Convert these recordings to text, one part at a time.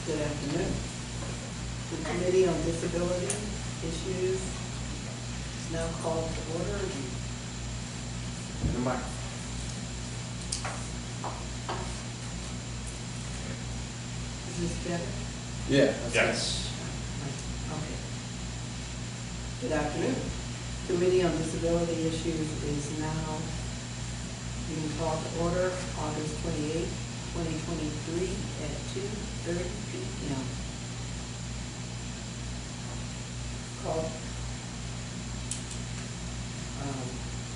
Good afternoon. The Committee on Disability Issues is now called to order. The mic. Is this better? Yeah. Yes. Okay. Good afternoon. Committee on Disability Issues is now being called to order August 28, 2023 at 2:30 p.m. Call.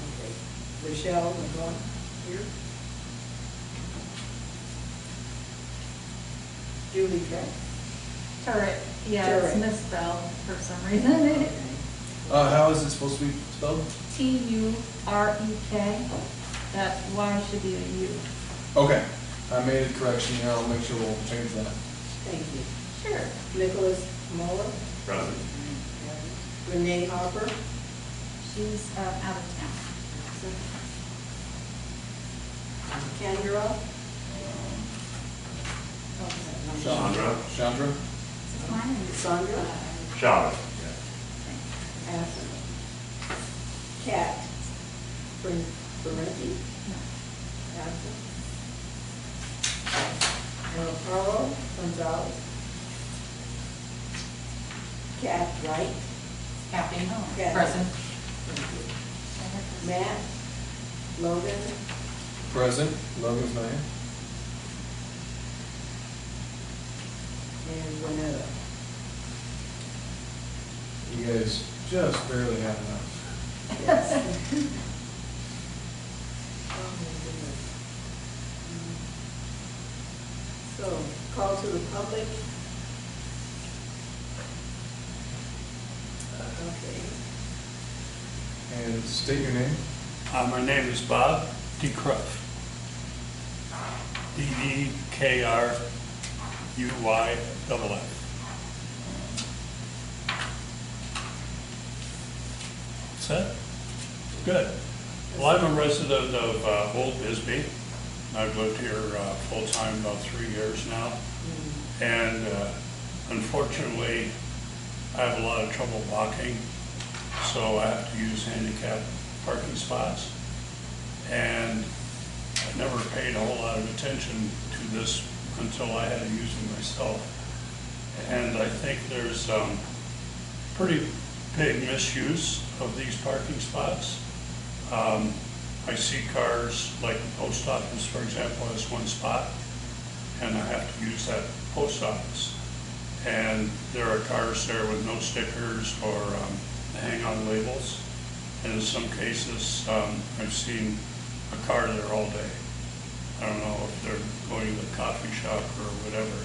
Okay. Rochelle McGraw here. Julie Drake. Turret, yeah, Turret. it's misspelled for some reason. How is it supposed to be spelled? Turek, that Y should be a U. Okay, I made a correction here. I'll make sure we'll change that. Thank you. Sure. Nicholas Muller. Present. Renee Harper. She's out of town. Kendra. Chandra. Chandra? Is this mine or yours? Sandra. Chandra. Absent. Kat. Ferretti. No. Absent. Carl Gonzalez. Kat Wright. Kathy, no. Kathy. Present. Matt. Logan. Present. Logan's not here. And Winetta. You guys just barely have enough. Yes. Oh, my goodness. So, call to the public. Okay. And state your name. My name is Bob DeCruff. DEKRUYFF. What's that? Good. Well, I'm a resident of Old Bisbee. I've lived here full-time about 3 years now. And unfortunately, I have a lot of trouble walking, so I have to use handicap parking spots. And I never paid a whole lot of attention to this until I had to use them myself. And I think there's pretty big misuse of these parking spots. I see cars, like the post office, for example, has one spot, and I have to use that post office. And there are cars there with no stickers or hang-on labels. And in some cases, I've seen a car there all day. I don't know if they're going to the coffee shop or whatever.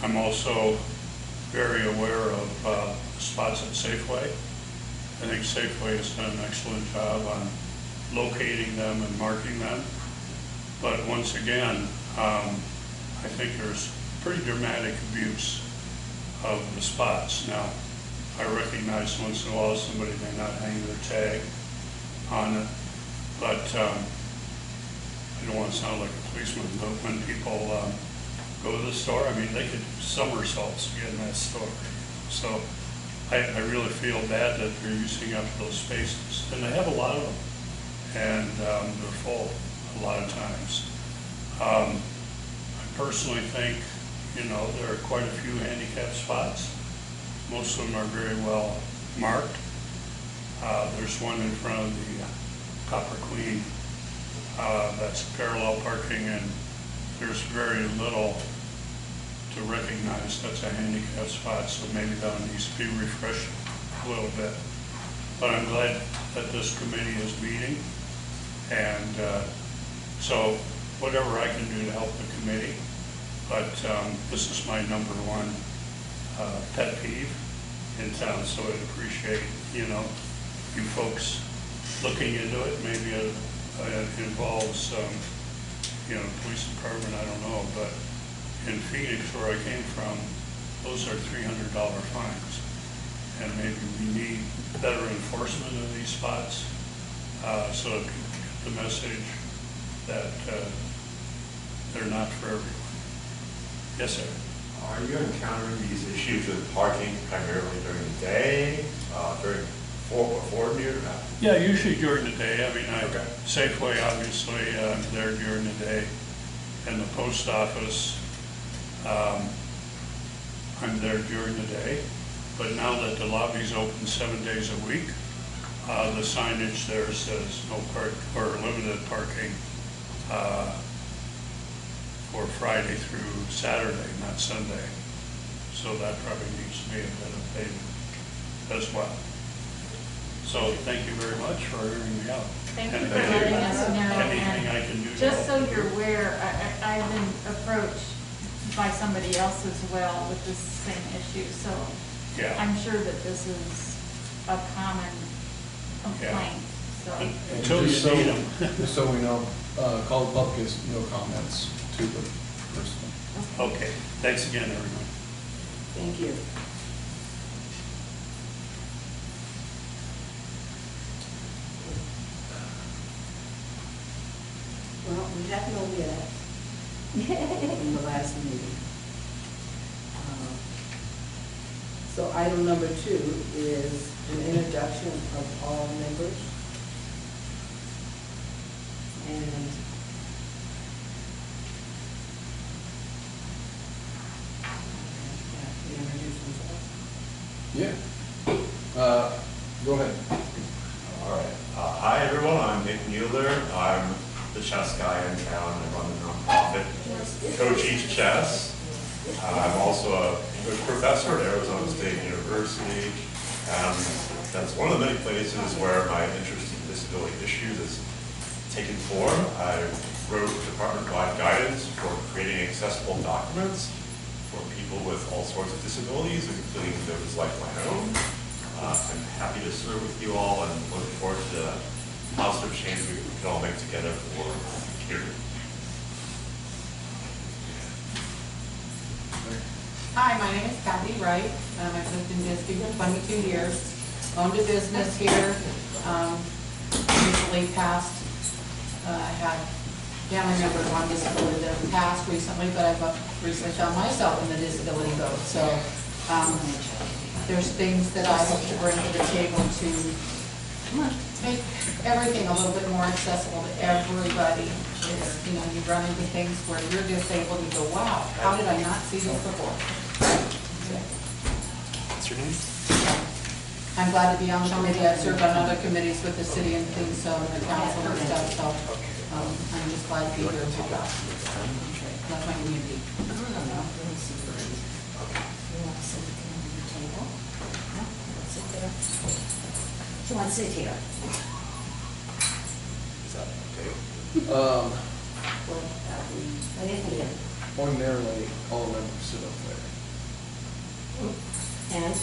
I'm also very aware of spots at Safeway. I think Safeway has done an excellent job on locating them and marking them. But once again, I think there's pretty dramatic abuse of the spots. Now, I recognize once in a while somebody may not hang their tag on it, but I don't want to sound like a policeman, but when people go to the store, I mean, they could do somersaults to get in that store. So I really feel bad that they're using up those spaces. And they have a lot of them, and they're full a lot of times. I personally think, you know, there are quite a few handicap spots. Most of them are very well marked. There's one in front of the Copper Queen that's parallel parking, and there's very little to recognize that's a handicap spot, so maybe that needs to be refreshed a little bit. But I'm glad that this committee is meeting, and so whatever I can do to help the committee, but this is my number one pet peeve in town, so I'd appreciate, you know, you folks looking into it. Maybe it involves, you know, police department, I don't know, but in Phoenix, where I came from, those are $300 fines. And maybe we need better enforcement of these spots so that people get the message that they're not for everyone. Yes, sir. Are you encountering these issues with parking primarily during the day, during before noon or after? Yeah, usually during the day. I mean, Okay. Safeway, obviously, I'm there during the day. And the post office, I'm there during the day. But now that the lobby's open 7 days a week, the signage there says no park, or limited parking, for Friday through Saturday, not Sunday. So that probably needs to be a bit of payment as well. So thank you very much for hearing me out. Thank you And for letting us know. anything And I can do to just so help. you're aware, I've been approached by somebody else as well with this same issue, so Yeah. I'm sure that this is a common complaint, so. Until you Just so- need them. Just so we know, call the public is no comments to the person. Okay, thanks again, everyone. Thank you. Well, we have no minutes from the last meeting. So item number 2 is an introduction of all members. And they introduce themselves. Yeah. Go ahead. All right. Hi, everyone. I'm Nick Mueller. I'm the chess guy in town. I run the nonprofit Coach Each Chess. I'm also a English professor at Arizona State University. And that's one of the many places where my interest in disability issues has taken form. I wrote department-wide guidance for creating accessible documents for people with all sorts of disabilities, including those like my own. I'm happy to serve with you all and look forward to the positive change we can all make together for here. Hi, my name is Kathy Wright. I've lived in Bisbee for 22 years. Owned a business here. Recently passed. I had family members on disability that have passed recently, but I've recently found myself in the disability boat. So there's things that I hope to bring to the table to make everything a little bit more accessible to everybody. It's, you know, you run into things where you're disabled and you go, wow, how did I not see this before? What's your name? I'm glad to be on the committee. I've served on other committees with the city and things, so, and the council and stuff, so, I'm just glad to be here to help. That's my community. She wants to sit here. Is that okay? What do you think? Ordinarily, all members sit up there. And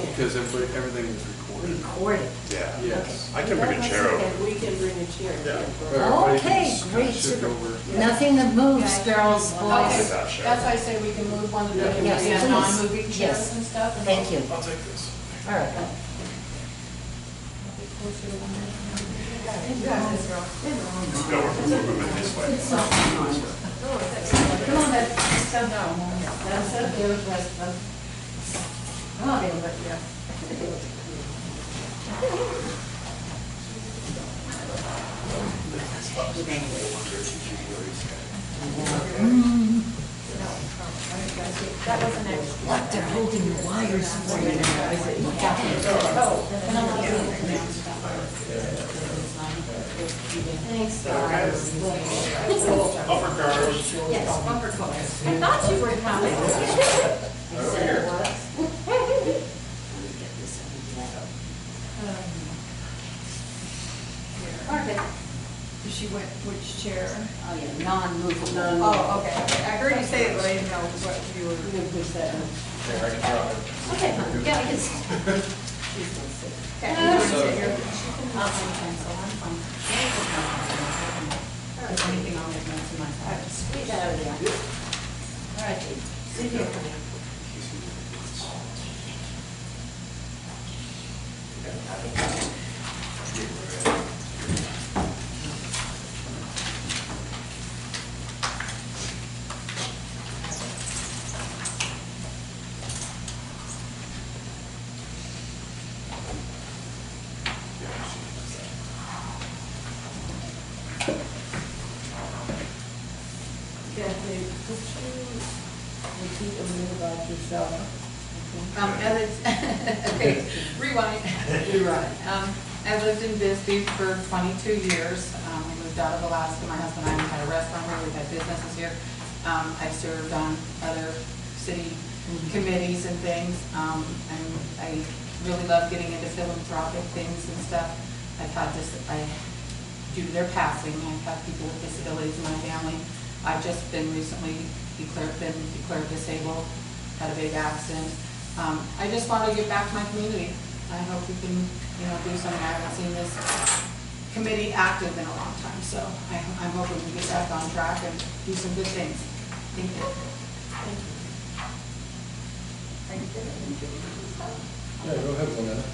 Because everything is recorded. recorded. Yeah. Yes. I can bring a chair over. We can bring a chair. Yeah. Everybody can Okay, just great, shift super. over. Nothing that moves, girls, Okay, boys. that's why I say we can move one of the, Yes, we have please. non-moving chairs Yes. and stuff. and Thank you. I'll take this. All right. No, we're moving this way. Come on, then. Come down. That's it. There was rest of them. Come on, baby, but yeah. That was an extra. What, they're holding the wires for you now, is it? Thanks, guys. Buffer cars. Yes, bumper cars. I thought you were coming. I said it was. Let me get this over here. Okay. She went, which chair? Oh, yeah, non-movable. Oh, okay. I heard you say it, but I didn't know what you were. We can push that in. There, I can drop it. Okay, honey, yeah, I can see. She's gonna sit. Okay, you wanna sit here? I'll take pencil, I'm fine. If anything, I'll make notes in my file. Squeeze that out of there. All right, sit here. Could you repeat a little about yourself? Okay, rewind. You're right. I lived in Bisbee for 22 years. We moved out of Alaska. My husband and I had a restaurant here. We've had businesses here. I've served on other city committees and things. And I really love getting into philanthropic things and stuff. I've had this, due to their passing, I've had people with disabilities in my family. I've just been recently declared disabled, had a big accident. I just want to give back to my community. I hope we can, do something. I haven't seen this committee active in a long time, so I'm hoping we get back on track and do some good things. Thank you. Yeah, go ahead, Lynette.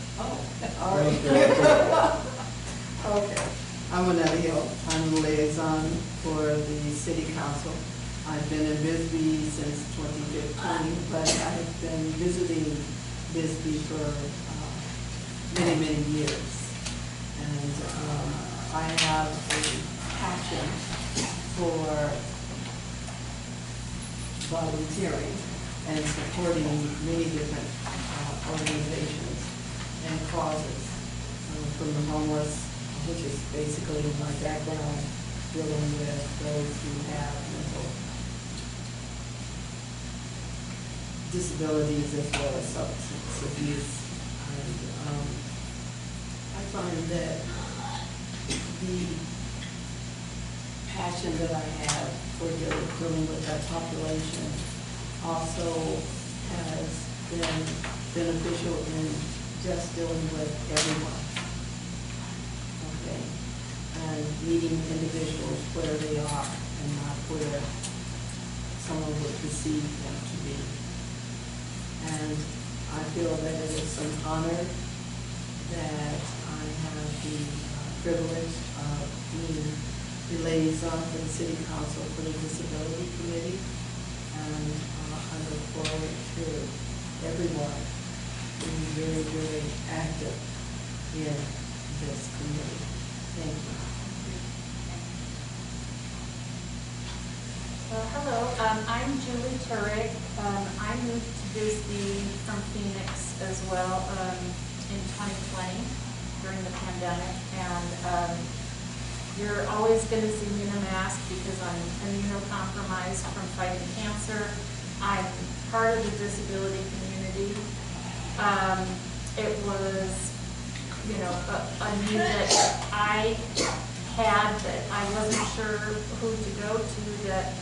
All right. Okay. I'm Annette Hill. I'm the liaison for the city council. I've been in Bisbee since 2015, but I've been visiting Bisbee for many, many years. And I have a passion for volunteering and supporting many different organizations and causes. From the homeless, which is basically my background, dealing with those who have mental disabilities as well as substance abuse. And I find that the passion that I have for dealing with that population also has been beneficial in just dealing with everyone. Okay, and meeting individuals where they are and not where someone would perceive them to be. And I feel that it is an honor that I have the privilege of being the liaison for the City Council for the Disability Committee. And I look forward to everyone being very, very active in this committee. Thank you. Hello, I'm Julie Turek. I moved to Bisbee from Phoenix as well in 2020 during the pandemic. And you're always going to see me in a mask because I'm immunocompromised from fighting cancer. I'm part of the disability community. It was, a need that I had that I wasn't sure who to go to that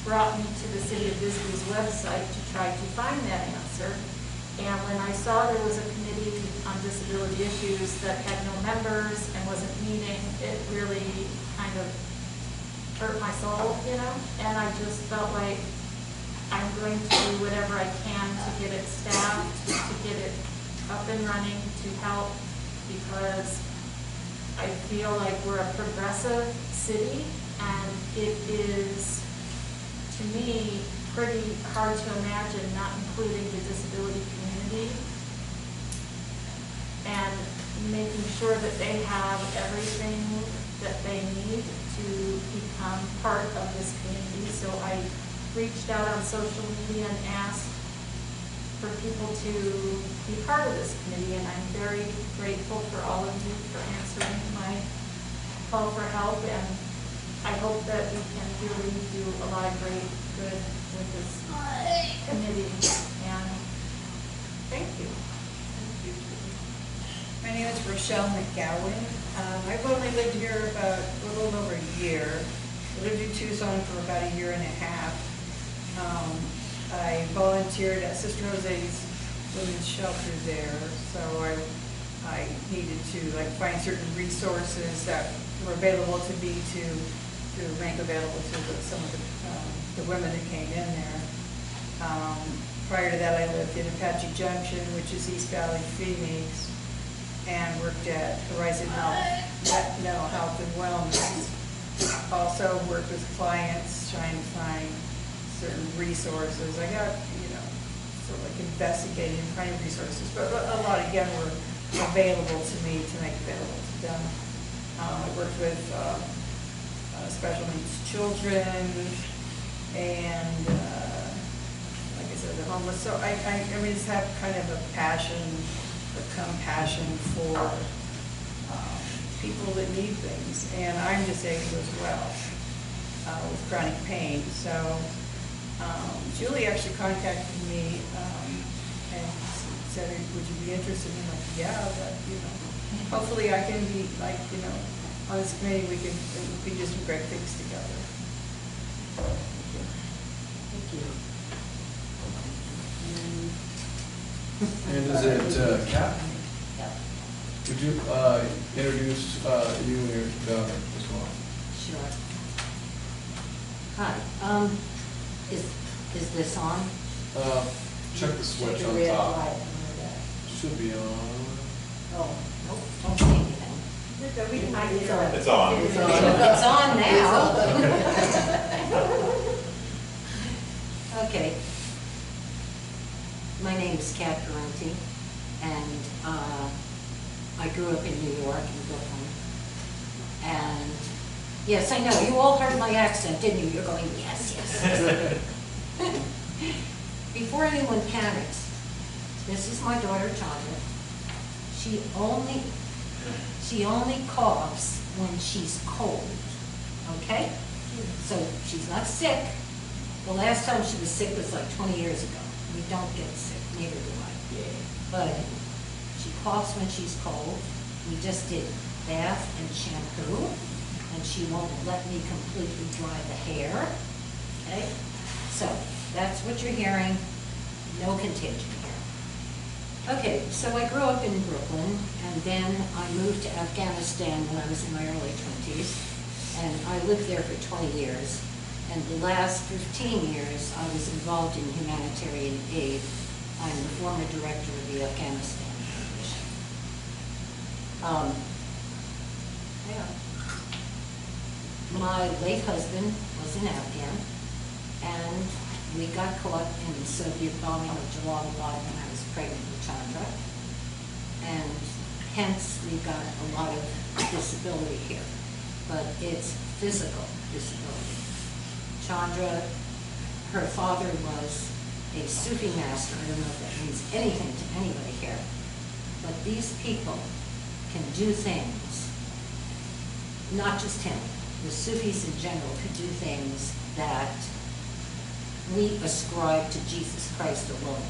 brought me to the City of Bisbee's website to try to find that answer. And when I saw there was a committee on disability issues that had no members and wasn't meeting, it really kind of hurt my soul, and I just felt like I'm going to do whatever I can to get it staffed, to get it up and running, to help, because I feel like we're a progressive city, and it is, to me, pretty hard to imagine not including the disability community and making sure that they have everything that they need to become part of this community. So I reached out on social media and asked for people to be part of this committee, and I'm very grateful for all of you for answering my call for help, and I hope that we can really do a lot of great good with this committee, and thank you. My name is Rochelle McGowan. I've only lived here about a little over a year. I lived in Tucson for about a year and a half. I volunteered at Sister Jose's women's shelter there, so I needed to find certain resources that were available to me to make available to some of the women that came in there. Prior to that, I lived in Apache Junction, which is East Valley, Phoenix, and worked at Horizon Mental Health and Wellness. Also worked with clients trying to find certain resources. I got, sort of investigating and finding resources, but a lot again were available to me to make available to them. I worked with special needs children and, like I said, the homeless. So I mean, just have kind of a passion, a compassion for people that need things. And I'm disabled as well, with chronic pain. So Julie actually contacted me and said, would you be interested? And I'm like, yeah, but, you know, hopefully I can be like, you know, on this committee, we can do some great things together. Thank you. And is it, Kat? Yeah. Would you introduce you and your daughter as well? Sure. Hi, is this on? Check the switch Check on the red top. light under that. Should be on. Oh, nope, don't say anything. We can hide It's it. on. It's on. It's It's on now. Okay. My name is Kat Garanti, and I grew up in New York, in Brooklyn. And, yes, I know, you all heard my accent, didn't you? You're going, yes, yes. Before anyone panics, this is my daughter, Chandra. She only coughs when she's cold, okay? So she's not sick. The last time she was sick was like 20 years ago. We don't get sick, neither do I. But she coughs when she's cold. We just did bath and shampoo, and she won't let me completely dry the hair, okay? So that's what you're hearing, no contagion here. Okay, so I grew up in Brooklyn, and then I moved to Afghanistan when I was in my early 20s, and I lived there for 20 years. And the last 15 years, I was involved in humanitarian aid. I'm the former director of the Afghanistan Foundation. Yeah. My late husband was an Afghan, and we got caught in the Soviet bombing of Jalalabad when I was pregnant with Chandra. And hence, we got a lot of disability here, but it's physical disability. Chandra, her father was a Sufi master. I don't know if that means anything to anybody here, but these people can do things, not just him, the Sufis in general could do things that we ascribe to Jesus Christ alone.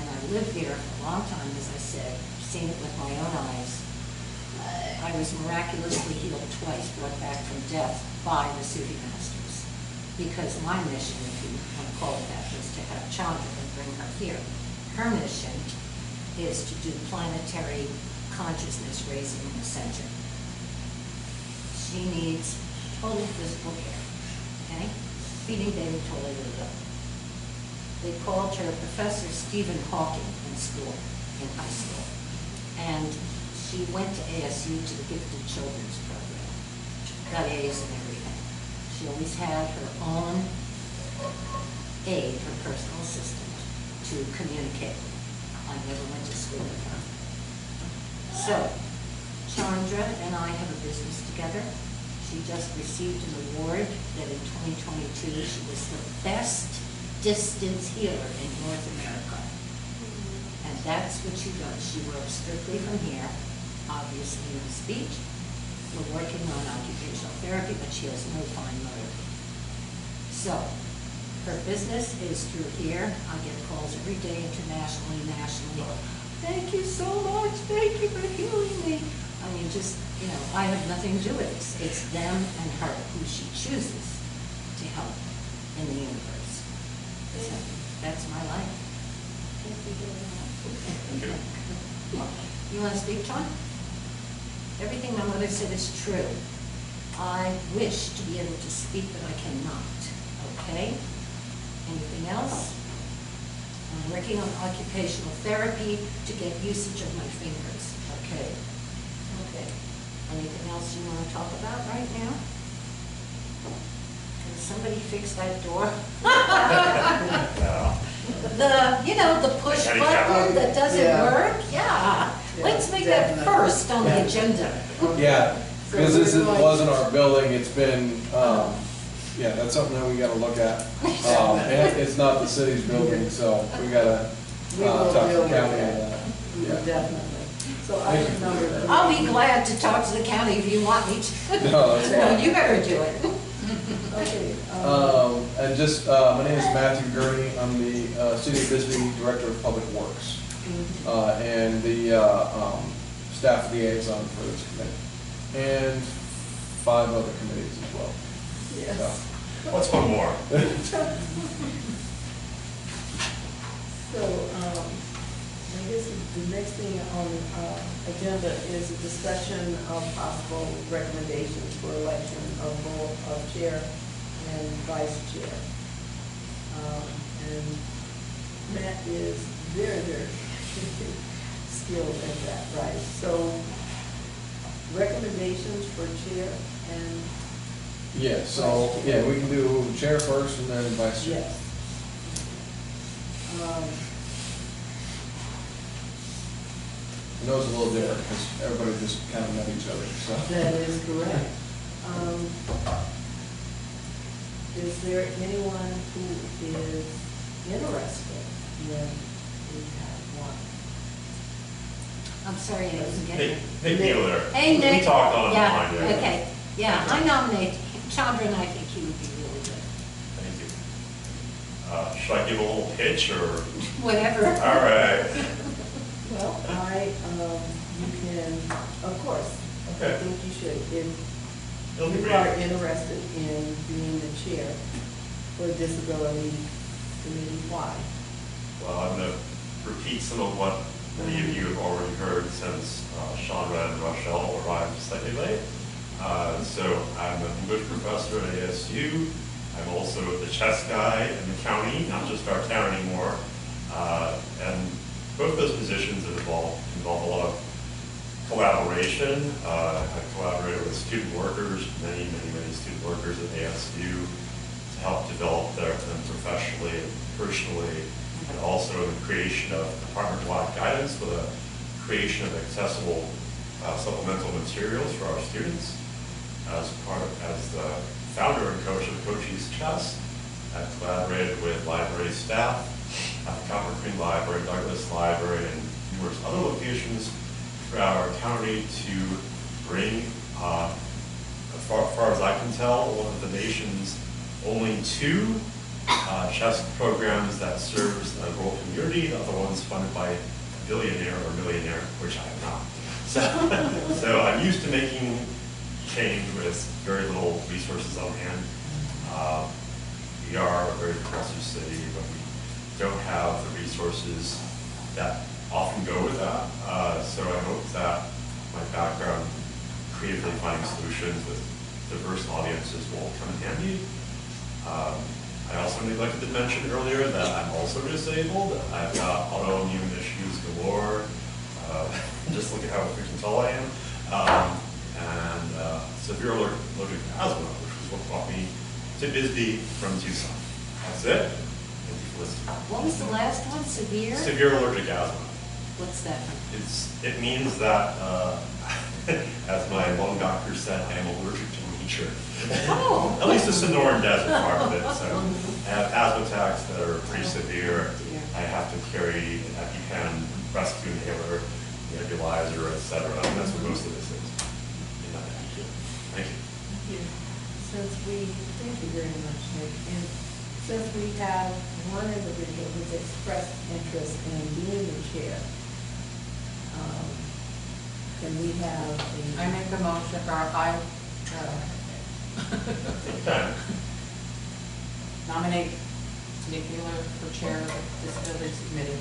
And I lived there for a long time, as I said, seen it with my own eyes. I was miraculously healed twice, brought back from death by the Sufi masters. Because my mission, if you want to call it that, was to have Chandra and bring her here. Her mission is to do planetary consciousness raising in the center. She needs total physical care, okay? Feeding, bathing, toilet, They called her Professor Stephen Hawking in school, in high school. And she went to ASU to the Gifted Children's Program. Got A's and everything. She always had her own aide, her personal assistant, to communicate with. I never went to school with her. So, Chandra and I have a business together. She just received an award that in 2022 she was the best distance healer in North America. And that's what she does. She works strictly from here, obviously in speech. We're working on occupational therapy, but she has no fine motor. So, her business is through here. I get calls every day, internationally, nationally. Thank you so much. Thank you for healing me. I mean, just, you know, I have nothing to do with it. It's them and her who she chooses to help in the universe. So, that's my life. You want to speak, John? Everything my mother said is true. I wish to be able to speak, but I cannot. Okay? Anything else? I'm working on occupational therapy to get usage of my fingers. Okay? Okay. Anything else you want to talk about right now? Can somebody fix that door? No. You know, the push Like button that doesn't Yeah. work? Yeah. Let's make that definitely. first on the agenda. Yeah, because this wasn't our building, it's been, yeah, that's something that we gotta look at. And it's not the city's building, so we gotta, We will talk to deal the with county that. on that. We will Yeah. definitely. So Thank you item for number that. 3. I'll be glad to talk to the county if you want me to. No, that's No, fine. you better do it. Okay. And just, my name is Matthew Gurney, I'm the City of Bisbee Director of Public Works, and the staff liaison for this committee, and 5 other committees as well. Yes. What's one more? So, I guess the next thing on agenda is a discussion of possible recommendations for election of both of chair and vice chair. And Matt is very, very skilled at that, right? So, recommendations for chair and, Yeah, so, yeah, we can do chair first and then vice chair. yes. I know it's a little different because everybody just kind of met each other, so. That is correct. Is there anyone who is interested in we have one? I'm sorry, I didn't get Hey, it. hey, Mueller. Hey, Nick. We talked on Yeah, yeah. okay. Yeah, I nominate Chandra, and I think he would be really good. Thank you. Should I give a little pitch or? Whatever. All right. Well, you can, of course, I Okay. think you should. If It'll be you are great. interested in being the chair for Disability Committee, why? Well, I'm going to repeat some of what many of you have already heard since Chandra and Rochelle arrived slightly late. So I'm an English professor at ASU. I'm also the chess guy in the county, not just our town anymore. And both those positions have involve a lot of collaboration. I've collaborated with student workers, many student workers at ASU to help develop them professionally and personally, and also in the creation of department-wide guidance with a creation of accessible supplemental materials for our students. As the founder and coach of Coaches Chess, I've collaborated with library staff at the Copper Creek Library, Douglas Library, and numerous other locations throughout our county to bring, as far as I can tell, one of the nation's only 2 chess programs that serves the rural community. The other one's funded by a billionaire or millionaire, which I am not. So I'm used to making change with very little resources on hand. We are a very progressive city, but we don't have the resources that often go with that. So I hope that my background creatively finding solutions with diverse audiences will come in handy. I also neglected to mention earlier that I'm also disabled. I've got autoimmune issues galore. Just look at how freaking tall I am. And severe allergic asthma, which was what brought me to Bisbee from Tucson. That's it. Thank you for listening. What was the last one? Severe? Severe allergic asthma. What's that? It means that, as my lung doctor said, I am allergic to nature. Oh. At least the Sonoran Desert part of it. So I have asthma attacks that are pretty severe. I have to carry an EpiPen, rescue inhaler, nebulizer, etc. And that's what most of this is. Thank you. Thank you very much, Nick. And since we have one individual who's expressed interest in being the chair, can we have I a, make the motion, or I Okay. nominate Nick Mueller for chair of the Disability Committee.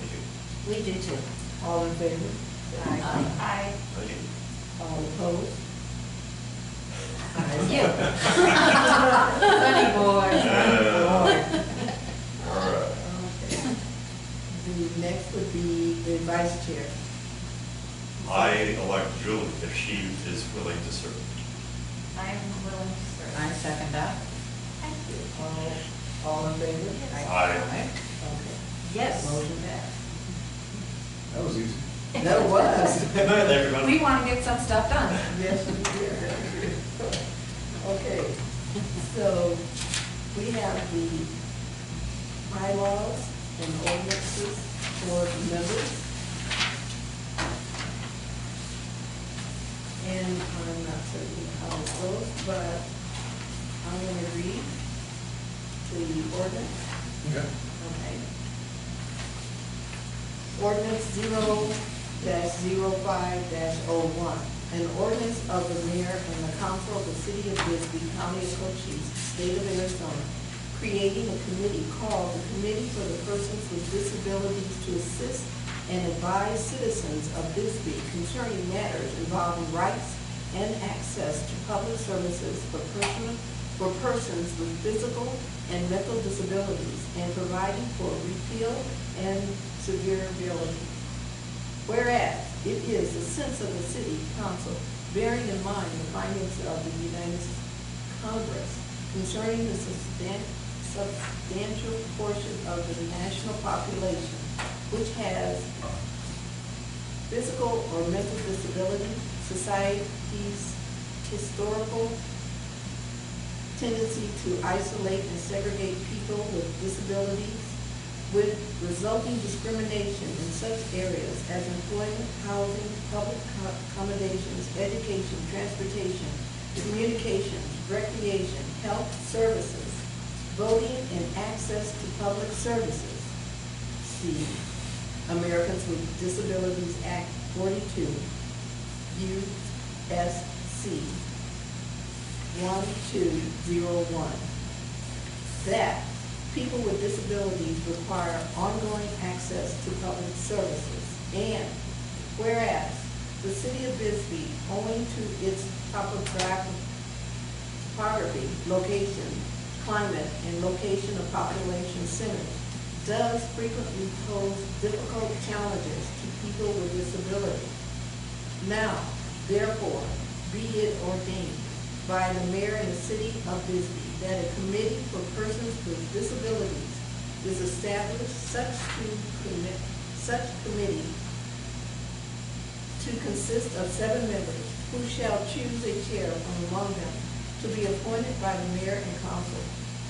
Thank you. We do too. all in favor? Aye. Thank you. All opposed? You. Funny boy. All right. Okay. The next would be the vice chair. I elect Julie if she is willing to serve. I'm willing to serve. I second that. Thank you. All in favor? Aye. Okay. Yes. Motion passed. That was easy. That was. Good night, everybody. We want to get some stuff done. Yes, we did. Okay, So we have the bylaws and ordinances for the members. And I'm not certain how it goes, but I'm going to read the ordinance. Okay. Okay. Ordinance 0-05-01. An ordinance of the mayor and the council of the city of Bisbee, county of Cochise, state of Arizona, creating a committee called the Committee for the Persons with Disabilities to assist and advise citizens of Bisbee concerning matters involving rights and access to public services for persons with physical and mental disabilities, and providing for repeal and severability. Whereas it is the sense of the city council, bearing in mind the findings of the United Congress concerning the substantial portion of the national population which has physical or mental disability, society's historical tendency to isolate and segregate people with disabilities, with resulting discrimination in such areas as employment, housing, public accommodations, education, transportation, communications, recreation, health services, voting, and access to public services. C. Americans with Disabilities Act 42, U.S.C. 1201. That people with disabilities require ongoing access to public services. And whereas the city of Bisbee, owing to its topography, location, climate, and location of population centers, does frequently pose difficult challenges to people with disability. Now, therefore, be it ordained by the mayor and the city of Bisbee that a committee for persons with disabilities is established, such committee to consist of 7 members, who shall choose a chair from among them, to be appointed by the mayor and council.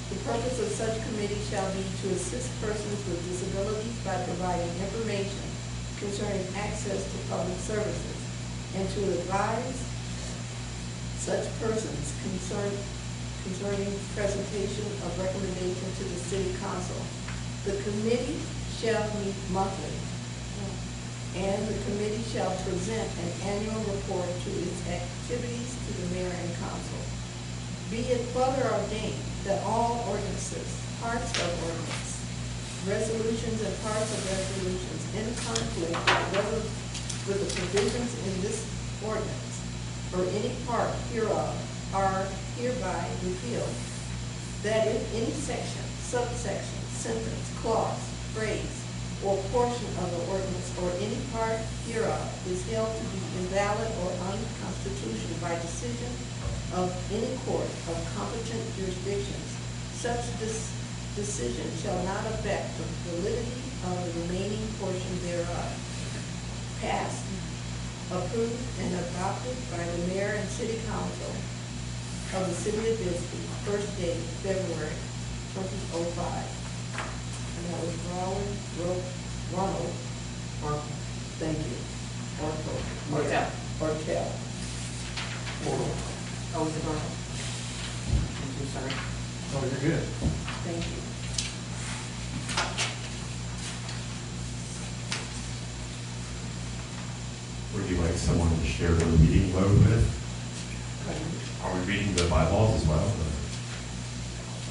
The purpose of such committee shall be to assist persons with disabilities by providing information concerning access to public services, and to advise such persons concerning presentation of recommendation to the city council. The committee shall meet monthly, and the committee shall present an annual report to its activities to the mayor and council. Be it further ordained that all ordinances, parts of ordinance, resolutions and parts of resolutions in conflict with the provisions in this ordinance or any part hereof are hereby repealed. That if any section, subsection, sentence, clause, phrase, or portion of the ordinance or any part hereof is held to be invalid or unconstitutional by decision of any court of competent jurisdictions, such decision shall not affect the validity of the remaining portion thereof. Passed, approved, and adopted by the mayor and city council of the city of Bisbee, first day, February 2005. And that was Ronald, thank you, Ortel. Oh, is it Ronald? I'm sorry. Oh, you're good. Thank you. Would you like someone to share the meeting load with? Are we reading the bylaws as well?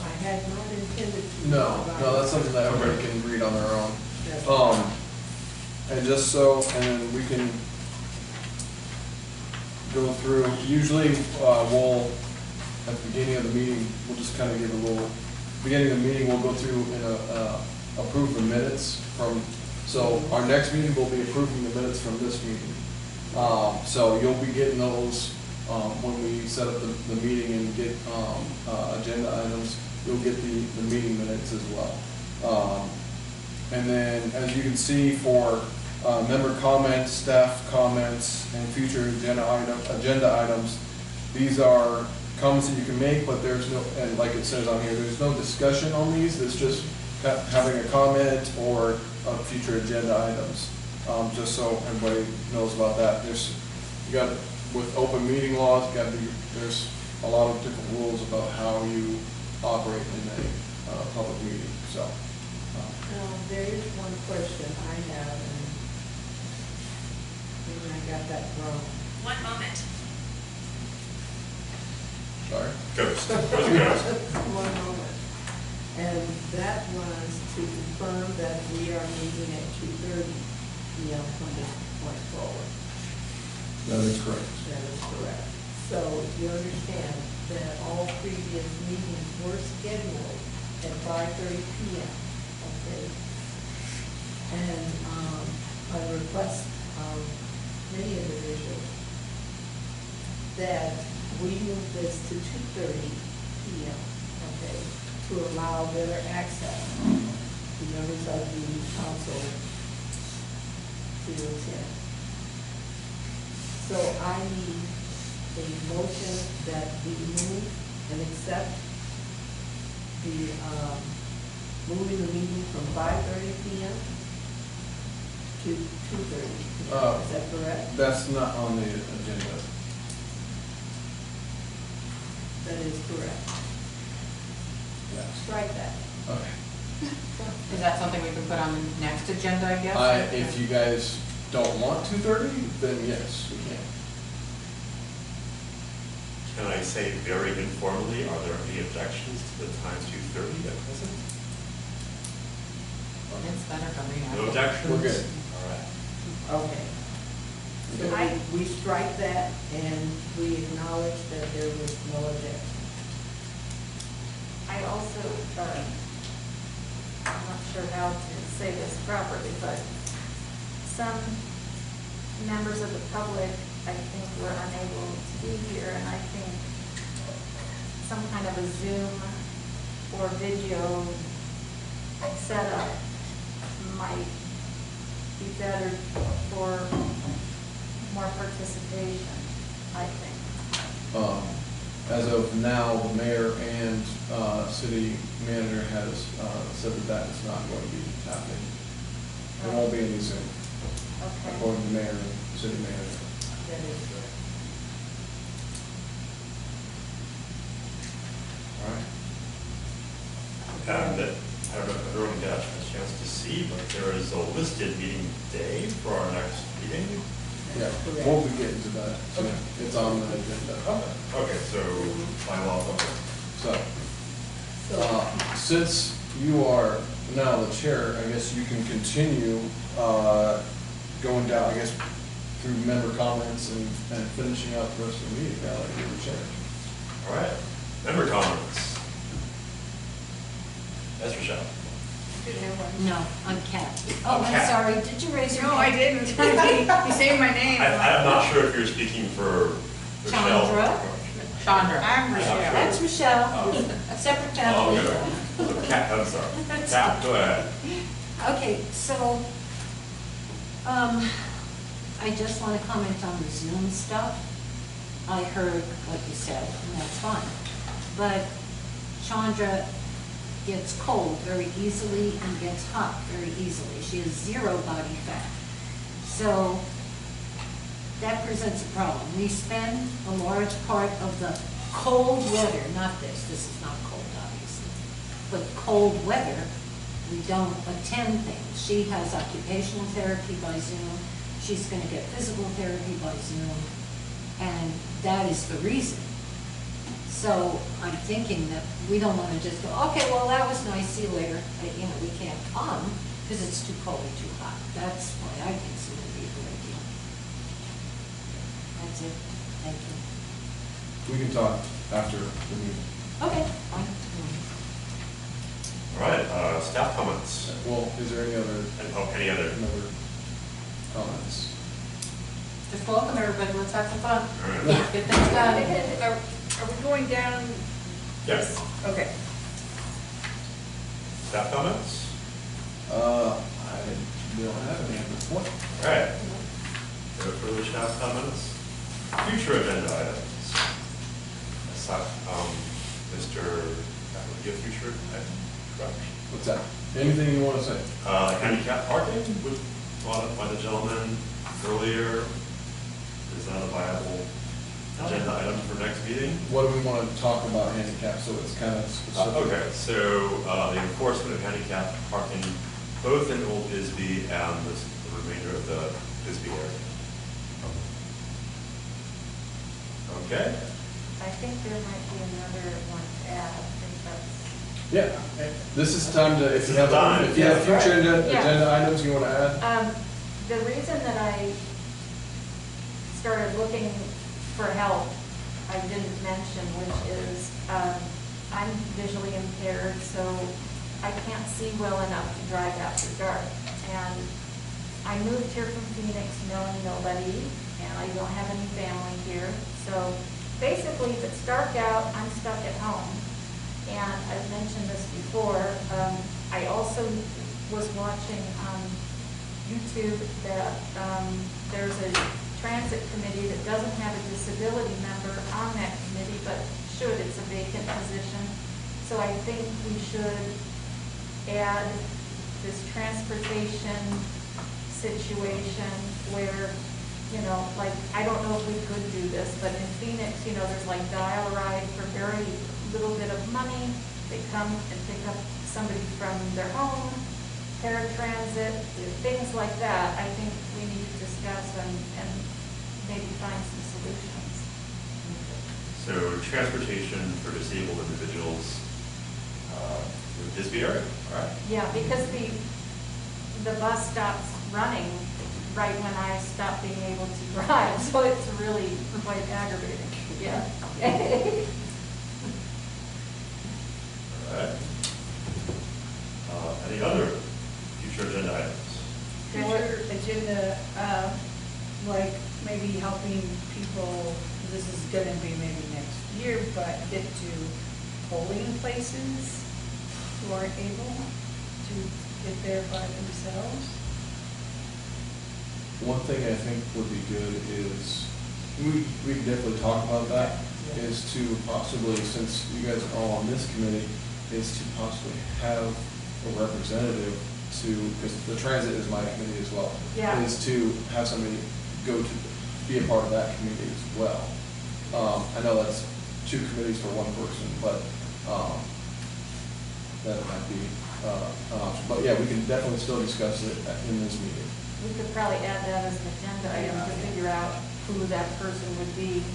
I had not intended to. No, that's something that everybody can read on their own. Yes. And just so, and we can go through, usually we'll, at the beginning of the meeting, we'll just kind of give a little, beginning of the meeting, we'll go through and approve the minutes from, so our next meeting will be approving the minutes from this meeting. So you'll be getting those when we set up the meeting and get agenda items, you'll get the meeting minutes as well. And then, as you can see, for member comments, staff comments, and future agenda items, these are comments that you can make, but there's no, and like it says on here, there's no discussion on these, it's just having a comment or future agenda items. Just so everybody knows about that. There's, you got, with open meeting laws, there's a lot of different rules about how you operate in a public meeting, so. There is one question I have, and maybe I got that wrong. One moment. Sorry? Ghost. Where's the ghost? One moment. And that was to confirm that we are meeting at 2:30 p.m. from this point forward. That is correct. That is correct. So you understand that all previous meetings were scheduled at 5:30 p.m., okay? And by request of many individuals, that we move this to 2:30 p.m., okay, to allow better access to members of the council to attend. So I need a motion that we move and accept the, moving the meeting from 5:30 p.m. to 2:30 p.m. Is that correct? That's not on the agenda. That is correct. Yes. Strike that. Okay. Is that something we can put on the next agenda, I guess? If you guys don't want 2:30, then yes, we can. Can I say very informally, are there any objections to the time 2:30 at present? It's better for me. No objections? We're good. All right. Okay. So we strike that and we acknowledge that there was no objection. I also, I'm not sure how to say this properly, but some members of the public, I think, were unable to be here, and I think some kind of a Zoom or video setup might be better for more participation, I think. As of now, the mayor and city manager has said that that is not going to be happening. There won't be any Zoom, Okay. according to the mayor and city manager. That is correct. All right. And I don't know if everyone got a chance to see, but there is a listed meeting day for our next meeting. Yeah, Correct. we'll be getting to that soon. It's on the agenda. Okay, so by law, okay. So, So, since you are now the chair, I guess you can continue going down, I guess, through member comments and finishing out the rest of the meeting now that you're the chair. All right, member comments. Yes, Rochelle? No, I'm Kat. Oh, I'm I'm Kat. sorry, did you raise your No, hand? I didn't. You saved my name. I'm not sure if you're speaking for Rochelle. Chandra? Chandra. I'm Yeah, Rochelle. sure. That's Michelle, Oh. separate Oh, family. okay. Kat, I'm sorry. Kat, go ahead. Okay, so, I just want to comment on the Zoom stuff. I heard what you said, and that's fine. But Chandra gets cold very easily and gets hot very easily. She has zero body fat. So that presents a problem. We spend a large part of the cold weather, not this is not cold obviously, but cold weather, we don't attend things. She has occupational therapy by Zoom, she's gonna get physical therapy by Zoom, and that is the reason. So I'm thinking that we don't wanna just go, okay, well, that was nice, see you later. You know, we can't come because it's too cold or too hot. That's why I think Zoom would be a good idea. That's it, thank you. We can talk after the meeting. Okay, fine. All right, staff comments. Well, is there any other Any other? comments? Just welcome everybody, let's have some fun. All right. Get things done. Are we going down? Yes. Okay. Staff comments? I don't have any at this point. All right. No further staff comments? Future agenda items. Mr., that would be a future item, correct? What's that? Anything you want to say? Handicap parking was brought up by the gentleman earlier. Is that a viable agenda item for next meeting? What do we want to talk about handicap, so it's kind of specific? Okay, so the enforcement of handicap parking, both in Old Bisbee and the remainder of the Bisbee area. Okay? I think there might be another one to add, I think that's. Yeah, this is time to, if you This is have, time. if you have Yeah, future Yeah. agenda items you want to add? The reason that I started looking for help, I didn't mention, which is, I'm visually impaired, so I can't see well enough to drive after dark. And I moved here from Phoenix knowing nobody, and I don't have any family here. So basically, if it's dark out, I'm stuck at home. And I've mentioned this before, I also was watching on YouTube that there's a transit committee that doesn't have a disability member on that committee, but should, it's a vacant position. So I think we should add this transportation situation where, you know, like, I don't know if we could do this, but in Phoenix, you know, there's like dial a ride for very little bit of money. They come and pick up somebody from their home, paratransit, things like that. I think we need to discuss and maybe find some solutions. So transportation for disabled individuals in Bisbee area, all right? Yeah, because the bus stops running right when I stop being able to drive, so it's really quite aggravating, yeah. All right. Any other future agenda items? Future agenda, like maybe helping people, this is gonna be maybe next year, but get to polling places who aren't able to get there by themselves. One thing I think would be good is, we can definitely talk about that, is to possibly, since you guys are all on this committee, is to possibly have a representative to, because the transit is my committee as well. Yeah. Is to have somebody go to, be a part of that committee as well. I know that's two committees for one person, but, that might be, an option. But yeah, we can definitely still discuss it in this meeting. We could probably add that as an agenda item to figure out who that person would be,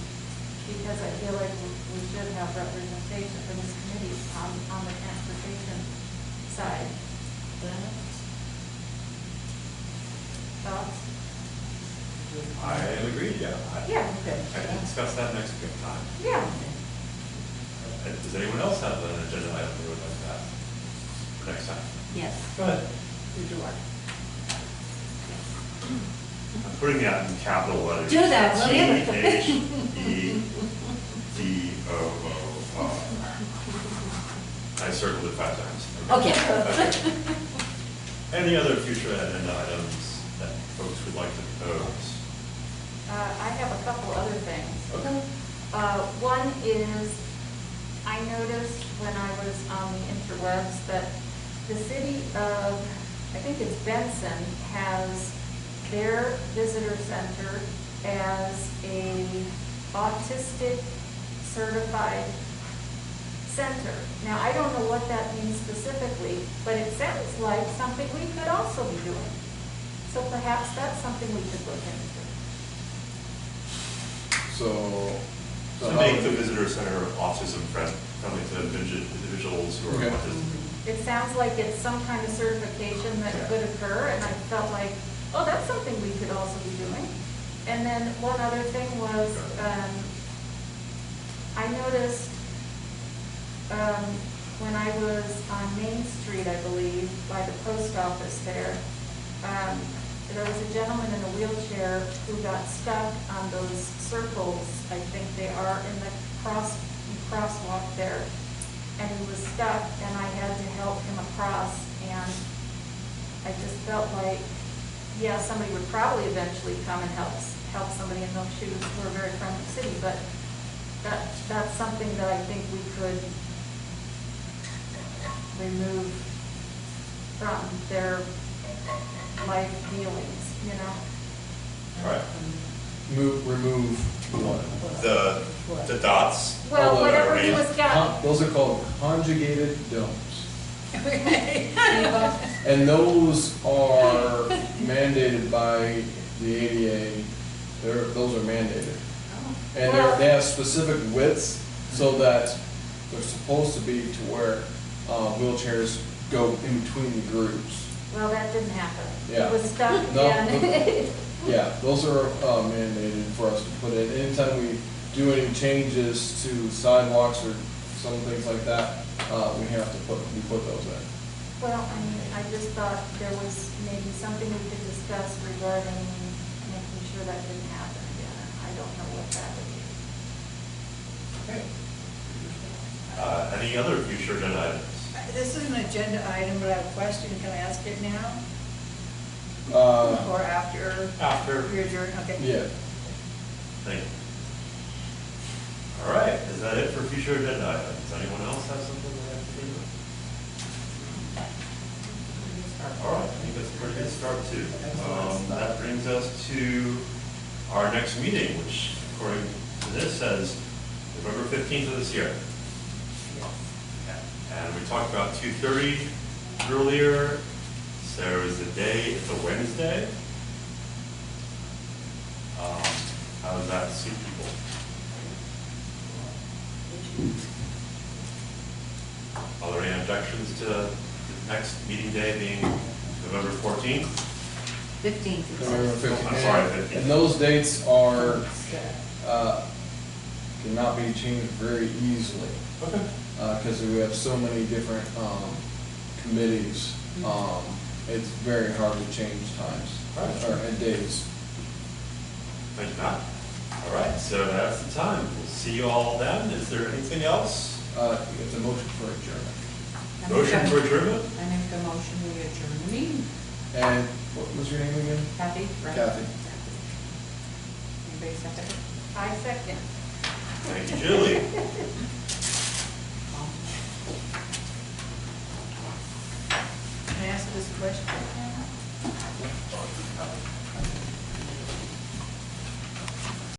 because I feel like we should have representation for this committee on the transportation side. Thoughts? I agree, yeah. Yeah. I can discuss that next time. Yeah. Does anyone else have an agenda item they would like to add for next time? Yes. Go ahead. I'm putting that in capital letters. Do that, will you? THEDOOR. I circled it 5 times. Okay. Any other future agenda items that folks would like to propose? I have a couple other things. Okay. One is, I noticed when I was on the interwebs that the city of, I think it's Benson, has their visitor center as a autistic certified center. Now, I don't know what that means specifically, but it sounds like something we could also be doing. So perhaps that's something we could look into. So. To make the visitor center autism friendly to individuals who are Okay. autistic. It sounds like it's some kind of certification that could occur, and I felt like, oh, that's something we could also be doing. And then one other thing was, I noticed when I was on Main Street, I believe, by the post office there, there was a gentleman in a wheelchair who got stuck on those circles. I think they are in the crosswalk there. And he was stuck, and I had to help him across. And I just felt like, yeah, somebody would probably eventually come and help somebody in those shoes who are very friendly city. But that's something that I think we could remove from their life dealings, you know? All right. Remove what? The dots. Well, Although whatever he was got, Those are called conjugated don'ts. And those are mandated by the ADA. Those are mandated. And they have specific widths so that they're supposed to be to where wheelchairs go in between the groups. well, that didn't happen. Yeah. It was stuck No, again. Yeah, those are mandated for us to put in. Anytime we do any changes to sidewalks or some things like that, we put those in. Well, I mean, I just thought there was maybe something we could discuss regarding making sure that didn't happen again. I don't know what that would be. Any other future agenda items? This is an agenda item, but I have a question. Can I ask it now or after? After. Your adjourn, okay. Yeah. Thank you. All right, is that it for future agenda items? Does anyone else have something they have to do? All right, I think that's a pretty good start too. That brings us to our next meeting, which according to this says November 15th of this year. And we talked about 2:30 earlier. So is the day, it's a Wednesday. How does that suit people? Are there any objections to the next meeting day being November 14th? 15th. November 15th. I'm sorry, 15th. And those dates are, cannot be changed very easily. Okay. Because we have so many different committees. It's very hard to change times or days. Thank you, Matt. All right, so that's the time. We'll see you all then. Is there anything else? It's a motion for adjournment. Motion for adjournment? I make a motion we adjourn the meeting. And what was your name again? Kathy, right? Kathy. Anybody second it? I second. Thank you, Julie. Can I ask this question?